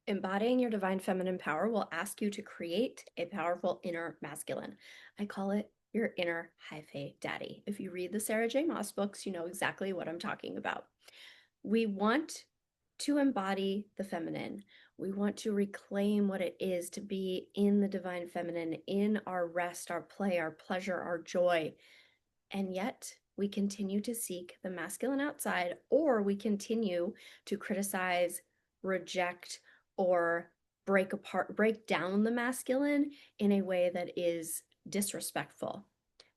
Embodying your divine feminine power will ask you to create a powerful inner masculine. I call it your inner high fae daddy. If you read the Sarah J. Maas books, you know exactly what I'm talking about. We want to embody the feminine. We want to reclaim what it is to be in the divine feminine, in our rest, our play, our pleasure, our joy. And yet, we continue to seek the masculine outside, or we continue to criticize, reject, or break down the masculine in a way that is disrespectful.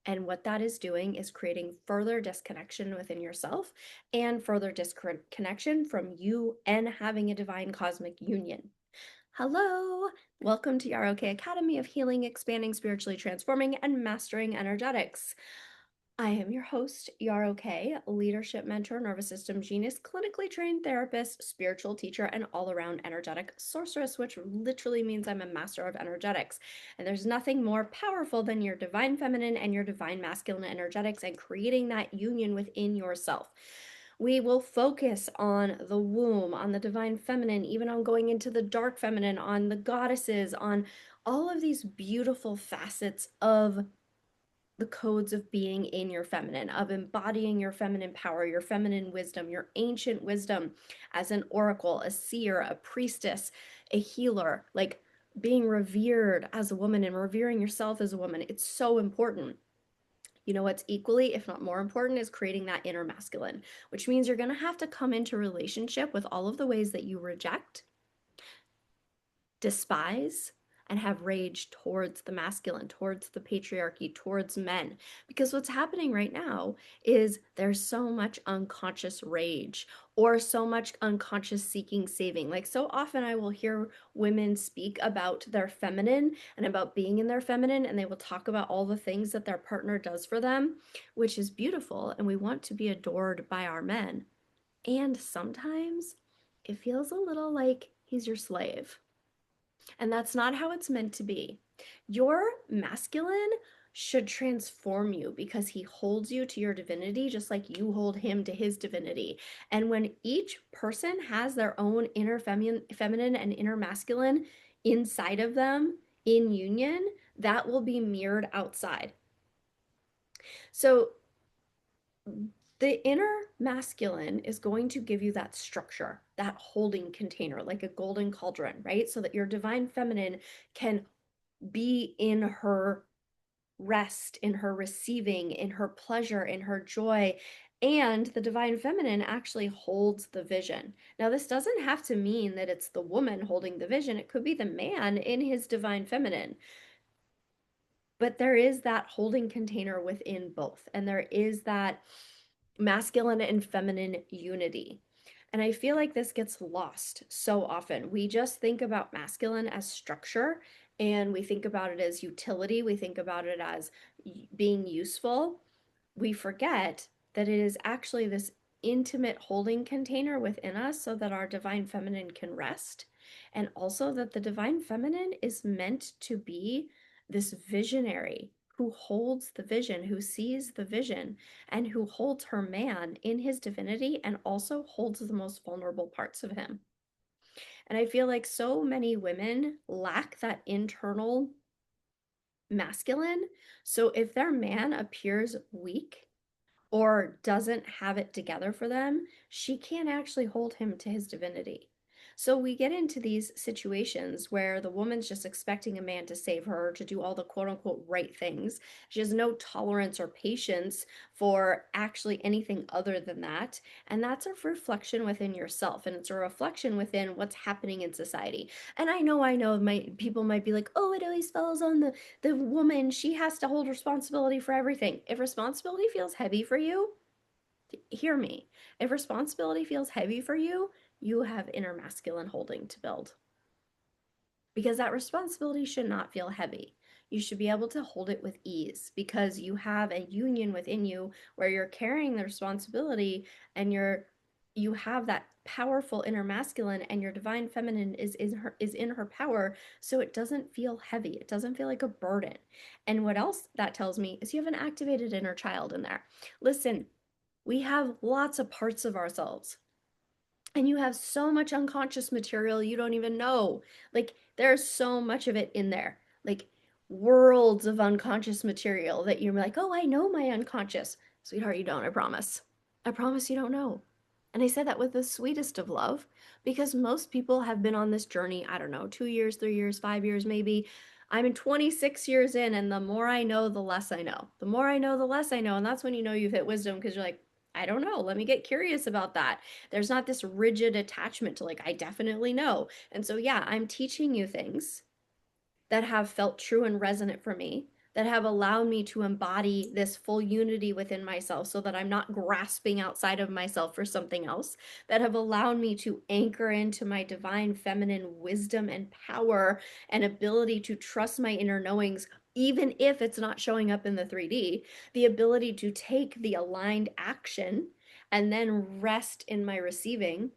And what that is doing is creating further disconnection within yourself and further disconnection from you and having a divine cosmic union. Hello, welcome to ROK Academy of Healing, Expanding, Spiritually Transforming, and Mastering Energetics. I am your host, Yarok, leadership mentor, nervous system genius, clinically trained therapist, spiritual teacher, and all around energetic sorceress, which literally means I'm a master of energetics. And there's nothing more powerful than your divine feminine and your divine masculine energetics and creating that union within yourself. We will focus on the womb, on the divine feminine, even on going into the dark feminine, on the goddesses, on all of these beautiful facets of the codes of being in your feminine, of embodying your feminine power, your feminine wisdom, your ancient wisdom as an oracle, a seer, a priestess, a healer, like being revered as a woman and revering yourself as a woman. It's so important. You know what's equally, if not more important, is creating that inner masculine, which means you're going to have to come into relationship with all of the ways that you reject, despise, and have rage towards the masculine, towards the patriarchy, towards men. Because what's happening right now is there's so much unconscious rage or so much unconscious seeking saving. Like, so often I will hear women speak about their feminine and about being in their feminine, and they will talk about all the things that their partner does for them, which is beautiful. And we want to be adored by our men. And sometimes it feels a little like he's your slave. And that's not how it's meant to be. Your masculine should transform you because he holds you to your divinity just like you hold him to his divinity. And when each person has their own inner feminine and inner masculine inside of them in union, that will be mirrored outside. So the inner masculine is going to give you that structure, that holding container, like a golden cauldron, right? So that your divine feminine can be in her rest, in her receiving, in her pleasure, in her joy. And the divine feminine actually holds the vision. Now, this doesn't have to mean that it's the woman holding the vision, it could be the man in his divine feminine. But there is that holding container within both, and there is that masculine and feminine unity. And I feel like this gets lost so often. We just think about masculine as structure and we think about it as utility. We think about it as being useful. We forget that it is actually this intimate holding container within us so that our divine feminine can rest. And also that the divine feminine is meant to be this visionary who holds the vision, who sees the vision, and who holds her man in his divinity and also holds the most vulnerable parts of him. And I feel like so many women lack that internal masculine. So if their man appears weak, or doesn't have it together for them, she can't actually hold him to his divinity. So we get into these situations where the woman's just expecting a man to save her, to do all the quote unquote right things. She has no tolerance or patience for actually anything other than that. And that's a reflection within yourself. And it's a reflection within what's happening in society. And I know, people might be like, oh, it always falls on the woman. She has to hold responsibility for everything. If responsibility feels heavy for you, hear me. If responsibility feels heavy for you, you have inner masculine holding to build. Because that responsibility should not feel heavy. You should be able to hold it with ease because you have a union within you where you're carrying the responsibility and you have that powerful inner masculine and your divine feminine is in her power, so it doesn't feel heavy. It doesn't feel like a burden. And what else that tells me is you have an activated inner child in there. Listen, we have lots of parts of ourselves. And you have so much unconscious material you don't even know. Like, there's so much of it in there. Like, worlds of unconscious material that you're like, oh, I know my unconscious. Sweetheart, you don't, I promise. I promise you don't know. And I said that with the sweetest of love because most people have been on this journey, I don't know, 2 years, 3 years, 5 years, maybe. I'm in 26 years in, and the more I know, the less I know. The more I know, the less I know. And that's when you know you've hit wisdom because you're like, I don't know. Let me get curious about that. There's not this rigid attachment to like, I definitely know. And so, yeah, I'm teaching you things that have felt true and resonant for me, that have allowed me to embody this full unity within myself so that I'm not grasping outside of myself for something else, that have allowed me to anchor into my divine feminine wisdom and power and ability to trust my inner knowings. Even if it's not showing up in the 3D, the ability to take the aligned action and then rest in my receiving,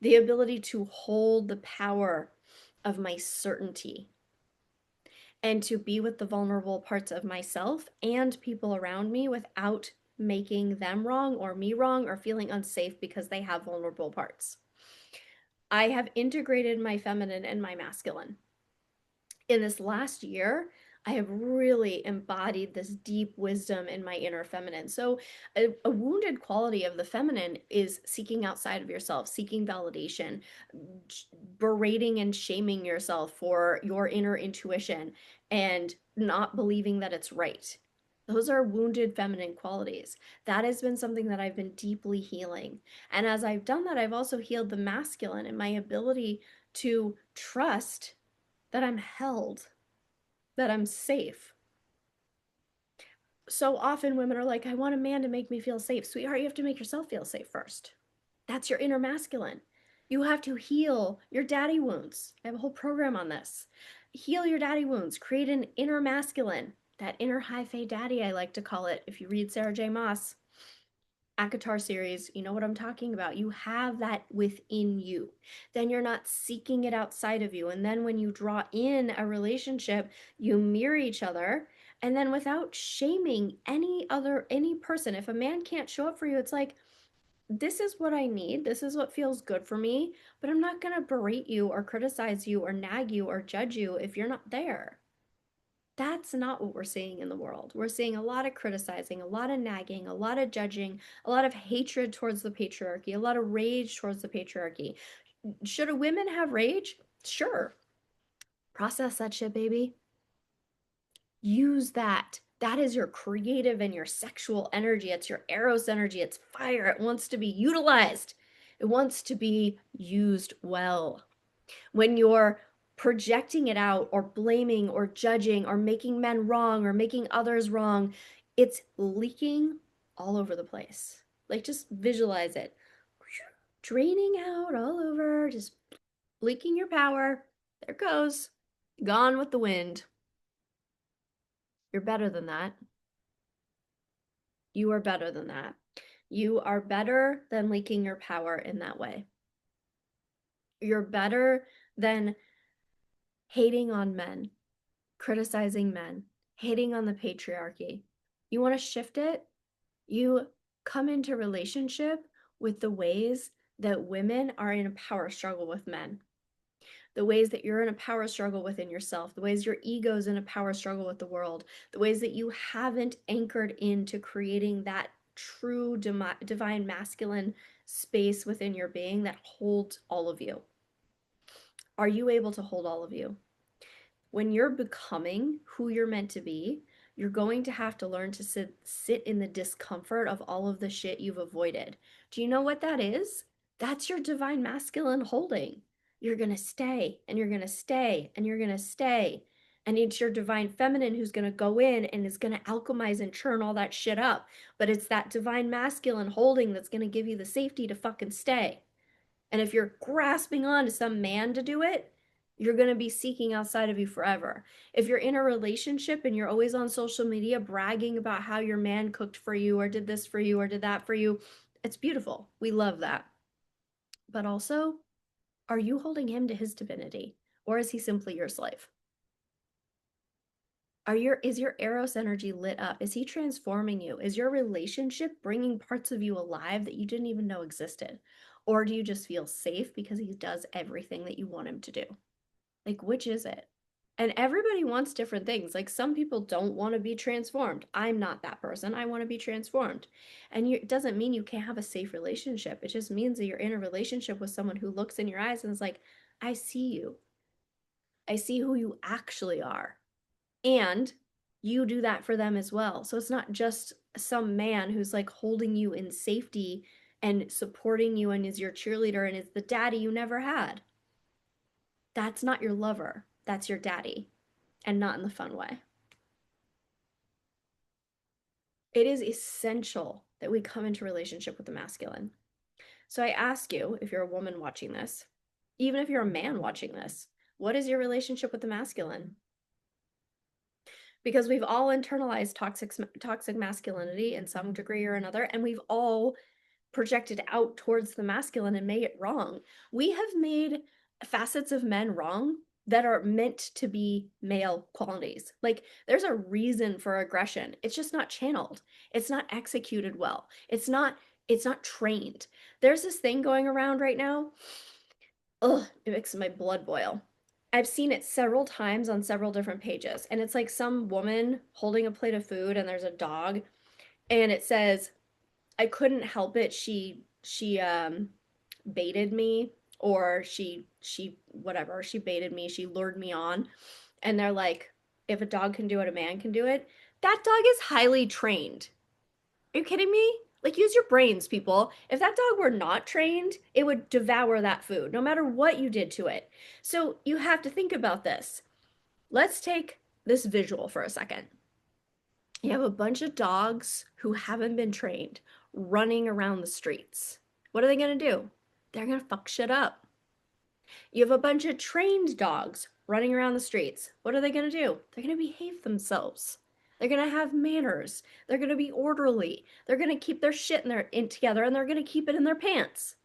the ability to hold the power of my certainty and to be with the vulnerable parts of myself and people around me without making them wrong or me wrong or feeling unsafe because they have vulnerable parts. I have integrated my feminine and my masculine. In this last year, I have really embodied this deep wisdom in my inner feminine. So, a wounded quality of the feminine is seeking outside of yourself, seeking validation, berating and shaming yourself for your inner intuition and not believing that it's right. Those are wounded feminine qualities. That has been something that I've been deeply healing. And as I've done that, I've also healed the masculine and my ability to trust that I'm held, that I'm safe. So often women are like, I want a man to make me feel safe. Sweetheart, you have to make yourself feel safe first. That's your inner masculine. You have to heal your daddy wounds. I have a whole program on this. Heal your daddy wounds, create an inner masculine, that inner high fae daddy, I like to call it. If you read Sarah J. Maas, ACOTAR series, you know what I'm talking about. You have that within you. Then you're not seeking it outside of you. And then when you draw in a relationship, you mirror each other. And then without shaming any person, if a man can't show up for you, it's like, this is what I need. This is what feels good for me. But I'm not going to berate you or criticize you or nag you or judge you if you're not there. That's not what we're seeing in the world. We're seeing a lot of criticizing, a lot of nagging, a lot of judging, a lot of hatred towards the patriarchy, a lot of rage towards the patriarchy. Should a women have rage? Sure. Process that shit, baby. Use that. That is your creative and your sexual energy. It's your eros energy. It's fire. It wants to be utilized. It wants to be used well. When you're projecting it out or blaming or judging or making men wrong or making others wrong, it's leaking all over the place. Like, just visualize it. Draining out all over, just leaking your power. There it goes. Gone with the wind. You're better than that. You are better than that. You are better than leaking your power in that way. You're better than hating on men, criticizing men, hating on the patriarchy. You want to shift it? You come into relationship with the ways that women are in a power struggle with men, the ways that you're in a power struggle within yourself, the ways your ego's in a power struggle with the world, the ways that you haven't anchored into creating that true divine masculine space within your being that holds all of you. Are you able to hold all of you? When you're becoming who you're meant to be, you're going to have to learn to sit in the discomfort of all of the shit you've avoided. Do you know what that is? That's your divine masculine holding. You're going to stay and you're going to stay and you're going to stay. And it's your divine feminine who's going to go in and is going to alchemize and churn all that shit up. But it's that divine masculine holding that's going to give you the safety to fucking stay. And if you're grasping on to some man to do it, you're going to be seeking outside of you forever. If you're in a relationship and you're always on social media bragging about how your man cooked for you or did this for you or did that for you, it's beautiful. We love that. But also, are you holding him to his divinity or is he simply your slave? Is your eros energy lit up? Is he transforming you? Is your relationship bringing parts of you alive that you didn't even know existed? Or do you just feel safe because he does everything that you want him to do? Like, which is it? And everybody wants different things. Like, some people don't want to be transformed. I'm not that person. I want to be transformed. And it doesn't mean you can't have a safe relationship. It just means that you're in a relationship with someone who looks in your eyes and is like, I see you. I see who you actually are. And you do that for them as well. So it's not just some man who's like holding you in safety and supporting you and is your cheerleader and is the daddy you never had. That's not your lover. That's your daddy, and not in the fun way. It is essential that we come into relationship with the masculine. So I ask you, if you're a woman watching this, even if you're a man watching this, what is your relationship with the masculine? Because we've all internalized toxic masculinity in some degree or another, and we've all projected out towards the masculine and made it wrong. We have made facets of men wrong that are meant to be male qualities. Like, there's a reason for aggression. It's just not channeled. It's not executed well. It's not trained. There's this thing going around right now. Ugh, it makes my blood boil. I've seen it several times on several different pages, and it's like some woman holding a plate of food and there's a dog, and it says, I couldn't help it. She baited me, or she whatever, she baited me, she lured me on. And they're like, if a dog can do it, a man can do it. That dog is highly trained. Are you kidding me? Like, use your brains, people. If that dog were not trained, it would devour that food, no matter what you did to it. So you have to think about this. Let's take this visual for a second. You have a bunch of dogs who haven't been trained running around the streets. What are they going to do? They're going to fuck shit up. You have a bunch of trained dogs running around the streets. What are they going to do? They're going to behave themselves. They're going to have manners. They're going to be orderly. They're going to keep their shit in together, and they're going to keep it in their pants.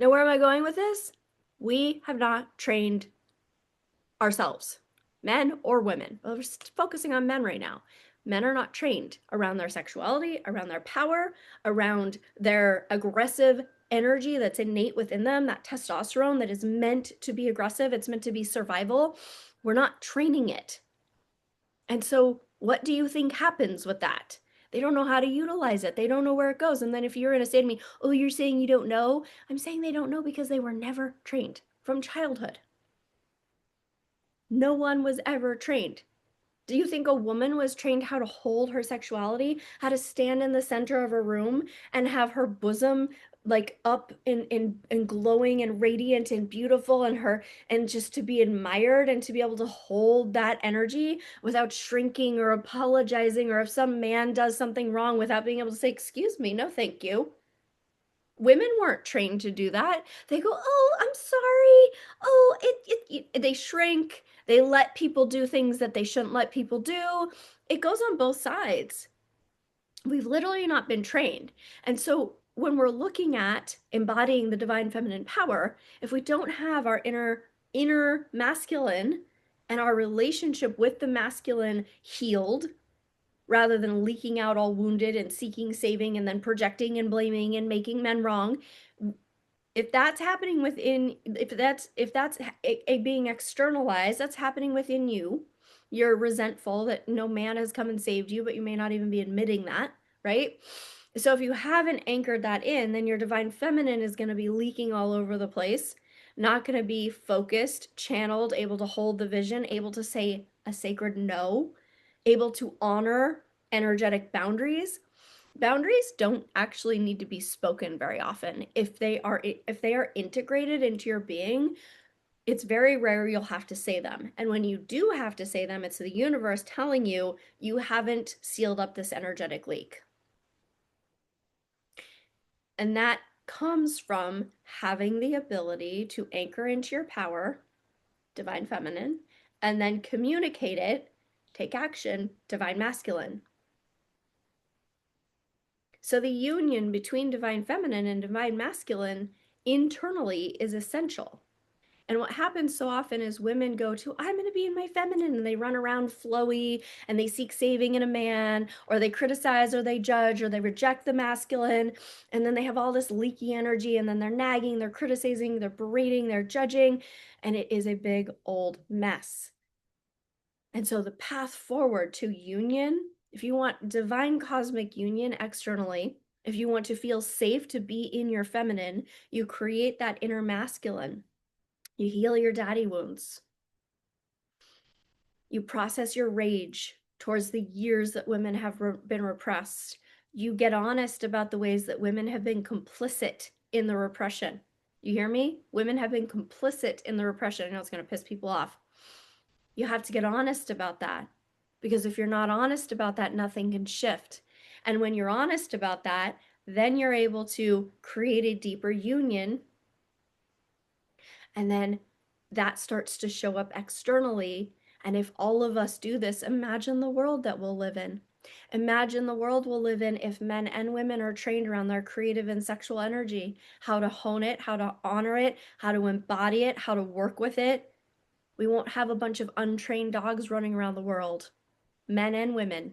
Now, where am I going with this? We have not trained ourselves, men or women. Well, we're focusing on men right now. Men are not trained around their sexuality, around their power, around their aggressive energy that's innate within them, that testosterone that is meant to be aggressive. It's meant to be survival. We're not training it. And so, what do you think happens with that? They don't know how to utilize it. They don't know where it goes. And then if you're going to say to me, oh, you're saying you don't know? I'm saying they don't know because they were never trained from childhood. No one was ever trained. Do you think a woman was trained how to hold her sexuality, how to stand in the center of a room and have her bosom like up and glowing and radiant and beautiful, and her, and just to be admired and to be able to hold that energy without shrinking or apologizing, or if some man does something wrong, without being able to say, excuse me, no thank you? Women weren't trained to do that. They go, oh, I'm sorry. Oh, they shrink. They let people do things that they shouldn't let people do. It goes on both sides. We've literally not been trained. And so when we're looking at embodying the divine feminine power, if we don't have our inner masculine and our relationship with the masculine healed, rather than leaking out all wounded and seeking saving and then projecting and blaming and making men wrong, if that's happening within, if that's being externalized, that's happening within you. You're resentful that no man has come and saved you, but you may not even be admitting that, right? So if you haven't anchored that in, then your divine feminine is going to be leaking all over the place, not going to be focused, channeled, able to hold the vision, able to say a sacred no, able to honor energetic boundaries. Boundaries don't actually need to be spoken very often. If they are integrated into your being, it's very rare you'll have to say them. And when you do have to say them, it's the universe telling you you haven't sealed up this energetic leak. And that comes from having the ability to anchor into your power, divine feminine, and then communicate it, take action, divine masculine. So the union between divine feminine and divine masculine internally is essential. And what happens so often is women go to, I'm going to be in my feminine, and they run around flowy and they seek saving in a man, or they criticize or they judge or they reject the masculine. And then they have all this leaky energy, and then they're nagging, they're criticizing, they're berating, they're judging. And it is a big old mess. And so the path forward to union, if you want divine cosmic union externally, if you want to feel safe to be in your feminine, you create that inner masculine. You heal your daddy wounds. You process your rage towards the years that women have been repressed. You get honest about the ways that women have been complicit in the repression. You hear me? Women have been complicit in the repression. I know it's going to piss people off. You have to get honest about that, because if you're not honest about that, nothing can shift. And when you're honest about that, then you're able to create a deeper union. And then that starts to show up externally. And if all of us do this, imagine the world that we'll live in. Imagine the world we'll live in if men and women are trained around their creative and sexual energy, how to hone it, how to honor it, how to embody it, how to work with it. We won't have a bunch of untrained dogs running around the world, men and women.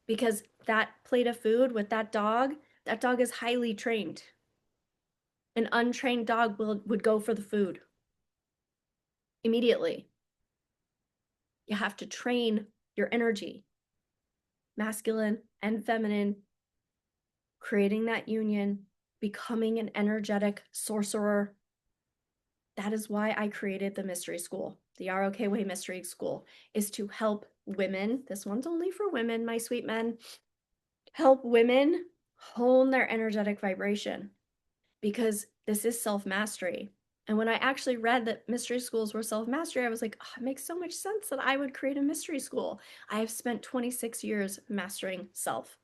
Because that plate of food with that dog is highly trained. An untrained dog would go for the food immediately. You have to train your energy, masculine and feminine, creating that union, becoming an energetic sorcerer. That is why I created the mystery school. The ROK Way Mystery School is to help women. This one's only for women, my sweet men. Help women hone their energetic vibration, because this is self-mastery. And when I actually read that mystery schools were self-mastery, I was like, oh, it makes so much sense that I would create a mystery school. I have spent 26 years mastering self,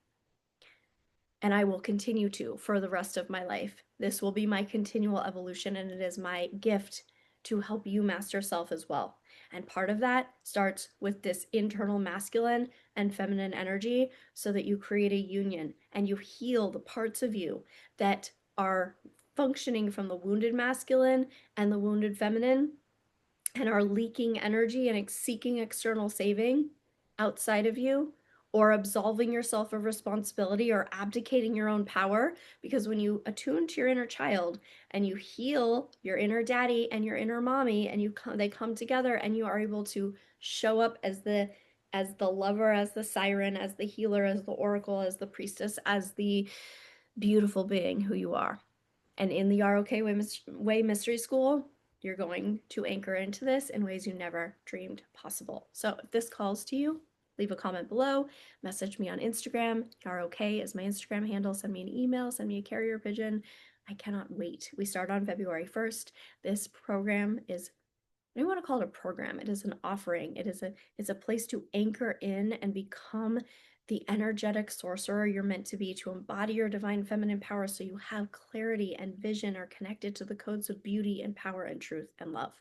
and I will continue to for the rest of my life. This will be my continual evolution, and it is my gift to help you master self as well. And part of that starts with this internal masculine and feminine energy, so that you create a union and you heal the parts of you that are functioning from the wounded masculine and the wounded feminine, and are leaking energy and seeking external saving outside of you, or absolving yourself of responsibility or abdicating your own power. Because when you attune to your inner child and you heal your inner daddy and your inner mommy, and they come together, and you are able to show up as the lover, as the siren, as the healer, as the oracle, as the priestess, as the beautiful being who you are. And in the ROK Way Mystery School, you're going to anchor into this in ways you never dreamed possible. So if this calls to you, leave a comment below, message me on Instagram. ROK is my Instagram handle. Send me an email, send me a carrier pigeon. I cannot wait. We start on February 1st. This program is, I don't want to call it a program. It is an offering. It's a place to anchor in and become the energetic sorcerer you're meant to be, to embody your divine feminine power, so you have clarity and vision, are connected to the codes of beauty and power and truth and love.